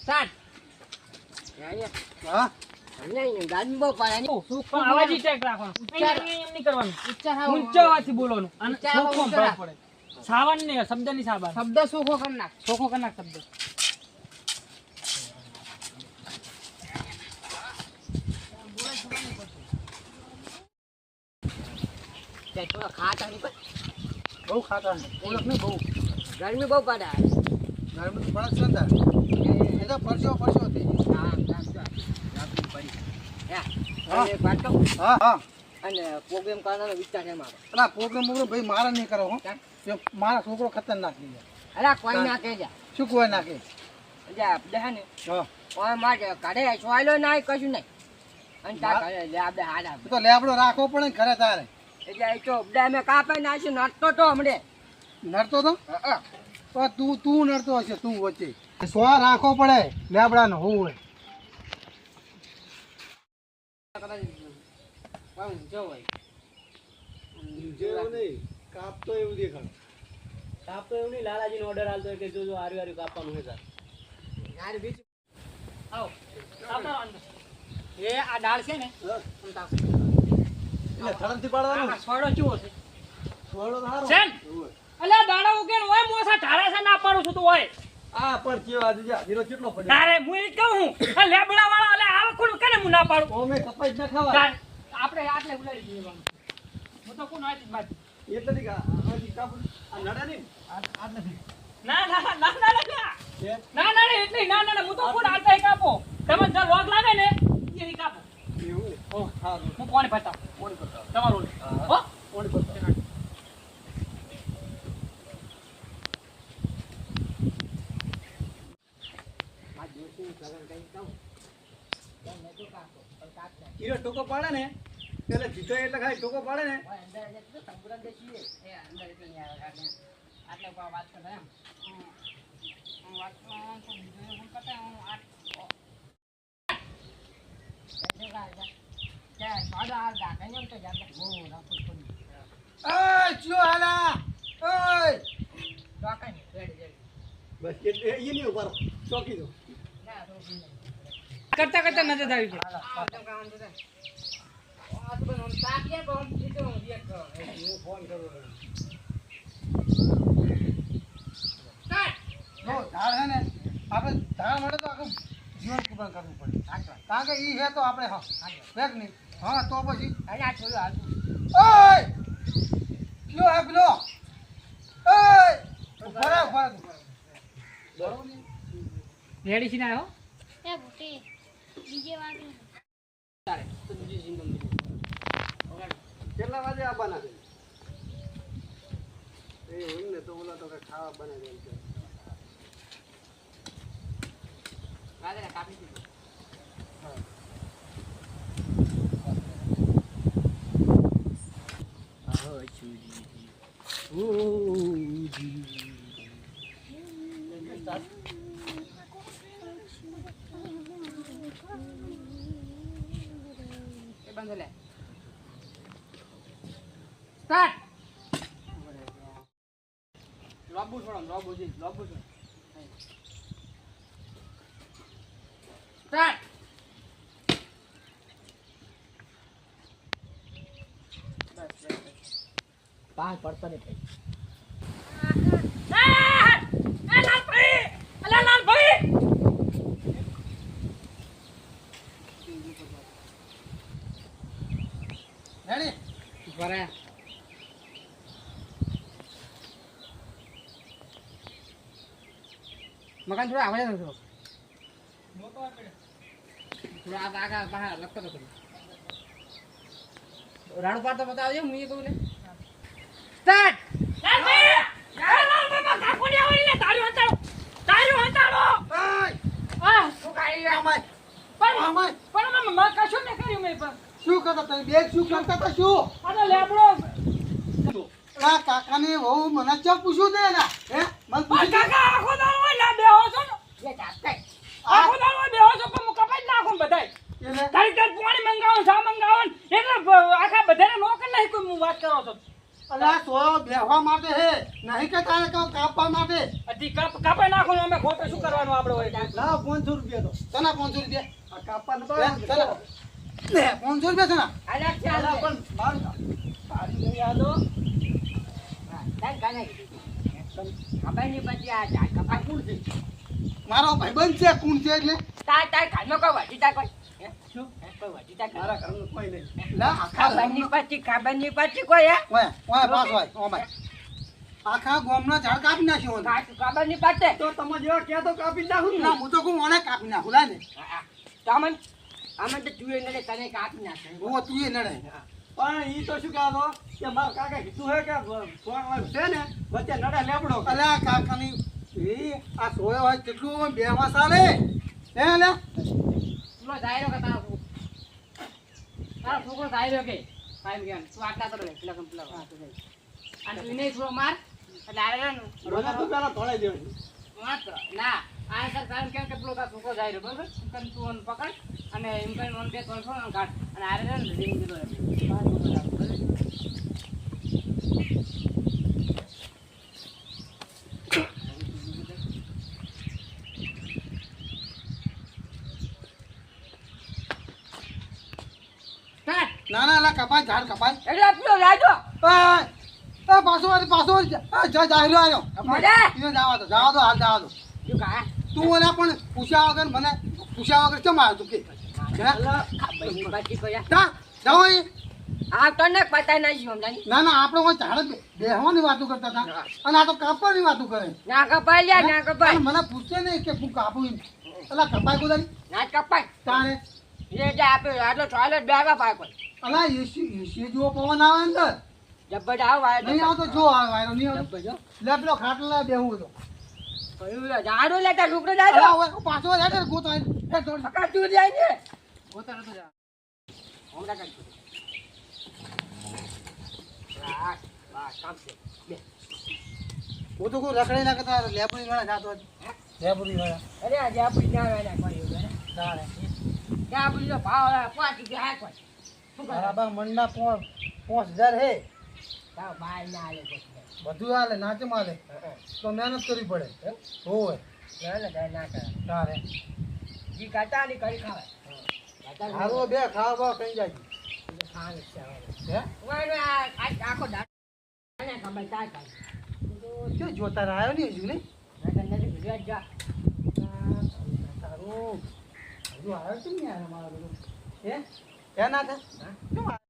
Start. હા નહીં ગાડી બહુ પાડે નહીં. પણ અવાજ ચેક રાખવાનો. ઉચ્ચાર. એમ નહીં કરવાનું. ઉચ્ચાર હાવ. ઊંચો અવાજથી બોલવાનું. અને ઉચ્ચાર ચોખ્ખો ઊંચો ફરક રાખ. પડે. સાવન નહીં, શબ્દની સાબાન. શબ્દ સુખો કરી નાખ. ચોખ્ખો કરી નાખ શબ્દ. તે થોડા ખાતા નહીં પણ બહુ ખાતા ઓળખ નહીં બહુ ગરમી બહુ પડે. ગરમી તો પડે છે ને એ તો પરસ્યો હતી અને એક વાત કહું, હા હા અને પ્રોગ્રામ કરવાનો વિચાર છે મારો. પેલા પ્રોગ્રામ ભાઈ મારા નહીં કરો હો મારા છોકરો ખતરનાક નહીં અરે કોઈ ના કહેજા. શું કોઈ નાખે એટલે આપણે હે ને હા ઓય મારે કાઢે સોયલો ના કશું નહીં. અને તા કરે લે આપણે હાડા. તો લેબડો રાખવો પડે ને ઘરે તારે એટલે એ તો બે મેં કાપે નાખી નડતો તો હમણે. નડતો તો તું નડતો હશે તું વચ્ચે સો રાખવો પડે લેબડાનો હોવું કાપતો એવું દેખાડ કાપતો એવું નહીં, લાલાજીનો ઓર્ડર આલતો હોય કે જો આર્યું આર્યું કાપવાનું હોય તાર. યાર બીજું આવો. કાપો અંદર. એ આ ડાળ છે ને એટલે ધરમથી પાડવાનું આ સોડો ચૂવો છે. થોડો સારો સેન અલ્યા દાડા ઉગેન હોય મોસા ઢારા છે ના પાડું છું તું હોય. આ પણ કેવા દીજા હીરો કેટલો પડ્યો તારે હું એ કહું હું આ લેબડા વાળા અલે આવ કોણ કને હું ના પાડું. ઓમે કપાઈ જ ના ખાવા તાર આપણે આટલે ઉલાડી દઈએ બામ. હું તો કોણ આતી બાદ. એટલે નહીં આ કાપ આ નડા નહીં આ નથી ના ના ના ના ના ના છે ના ના ના એટલે ના ના હું તો કોણ આતા કાપો. તમે જો લોક લાગે ને એ કાપો. એવું ઓ સારું હું કોને બતાવ. કોણ કરતા તમારું હો કોણ કરતા હીરો ટોકો પાડે ને એટલે જીતો એટલે ખાલી ટોકો પાડે ને બસ એટલે એ નહીં ઉભા રહો ચોકી દો કરતા કરતા નજર આવી પડે. ફોન કરો જો ધાર હે ને આપણે ધાર માટે તો આખું જીવન કુરબાન કરવું પડે કારણ કે ઈ હે તો આપણે હા વેક નહીં હા તો પછી ઓય કયો હે પેલો ઓય ઉભા બરોબર રેડી છે ને આવ્યો એ ભૂટી બીજે વાગે તારે તો બીજી જિંદગી કેટલા વાગે આવવાના છે એ એમને તો ઓલા તો કઈ ખાવા બનાવી દે છે કાપી દીધું. એ બંધ લે. સ્ટાર્ટ. લોબુ છોડો લોબુ છોડો. સ્ટાર્ટ. પાંચ પડતો ને ભાઈ. રેડી બરાબર. મકાન થોડા આવડે નથી થોડા આગળ બહાર લખતો હતો રાણુ પાડતો બતાવજો હું એ કહું ને સ્ટાર્ટ. શું કરતા તમે બે શું કરતા હતા શું આ કાકાને બહુ મને ચા પૂછ્યું દે ના હે મને પૂછ્યું અલા તો બેહવા માટે હે નહીં કે તારે કાપવા માટે કાપે નાખો અમે ખોટે શું કરવાનું આપણે હોય. લાવ 500 રૂપિયા તો ચના 500 રૂપિયા આ કાપવા નતો લે 500 રૂપિયા ચના અલગ છે અલગ. પણ મારું તારી નહીં યાદો. તાન કાને ખબર નહીં પછી આ ઝાડ કપાય. કોણ છે મારો ભાઈબંધ છે કોણ છે એટલે તાર ઘરમાં કોઈ વટીતા કોઈ હે? શું? હે? કોઈ વટીતા કોઈ? મારા ઘરનું કોઈ નહીં. લા ખબર નહીં પછી કોઈ હે? ઓય ઓય પાસ હોય ઓમાય આખા ગામના ઝાડ કાપી નાખ્યો ઓને. ખબર નહીં પડે. તો તમે જેવા કહે તો કાપી જ નાખું ને. ના હું તો કહું ઓને કાપી નાખું લા ને તો અમન તો ચૂએ નડે તને કાપી નાખે. ઓ તું એ નડે પણ ઈ તો શું કહેતો કે મારા કાકા કીધું હે કે ફોન છે ને વચ્ચે નડે લેબડો. અલ્યા કાકાની એ આ સોયો હોય કેટલું બે માસ ચાલે હે લે તું જાયરો કે તારો છોકરો જાયરો કે કાઈ ગયા તું આટલા તો એટલે કમ્પ્લીટ અને તું નહીં થોડો માર એટલે આરે ને મને તો પેલા ધોળાઈ દેવું. માત્ર ના આ સર કારણ કેમ કે પેલો તારો છોકરો જાયરો બરોબર કન તું ઓન પકડ અને એમ કરીને ઓન બે ત્રણ ફોન કાઢ અને આરે ને રીંગ દીધો ના ના લા કપાય ઝાડ કપાય એટલે પેલો રાજો એ પાછો આ જા જાહેરો આવ્યો મજા ઈને જાવા દો હાલ જાવા દો શું કા તું ઓલા પણ પૂછ્યા વગર મને પૂછ્યા વગર કેમ આવ્યો તું કે ખબર નહીં પછી કોઈ જા જાઓ એ આ તો ને પતા નહીં સમજાની ના ના આપણે કોઈ ઝાડ બેહવાની વાતો કરતા હતા અને આ તો કાપવાની વાતો કરે ના કપાય લ્યા ના અને કપાય મને પૂછશે નહીં કે હું કાપું એમ અલા કપાય ગોદારી ના કપાય તારે એ જે આપે આટલો ટોયલેટ બેગા પાય કોઈ અલા એસી જેવો પવન આવે અંદર જબ્બર આવ નહીં આવતો જો આવે વાયરો નહીં આવતો લે પેલો ખાટલા બેહું તો કયું જાડો લેતા છોકરો અલા જાડો ઓય પાછો હેડે ગોતો હે દોડ સકા તું જાય ને ગોતા નતો જા હોમડા કાઢ રાખ બસ કામ છે બે હું તો કોઈ રખડે ના કરતા લેબરી વાળા જાતો લેબરી વાળા અરે આજે આપણી ના ના કોઈ એવું તારે ક્યાં આપણી જો ભાવ પાંચ કે હા કોઈ શું કરે બરાબર મંડા 5000 હે તાવ બાય ના આલે પછી બધું હાલે નાચે માલે તો મહેનત કરવી પડે હોય ના ના કરે તારે જી કાટા ની કરી ખાવાય હારો બે ખાવા બાવા કઈ જાય ખાવાનું છે હે હવે આખો દાડો અને ખબર તાર કાઢ શું જોતા આવ્યો નહીં હજુ ને નથી ગુજરાત જા તારું હજુ આવ્યો છે ને યાર મારો બધું હે ના થાય કેમ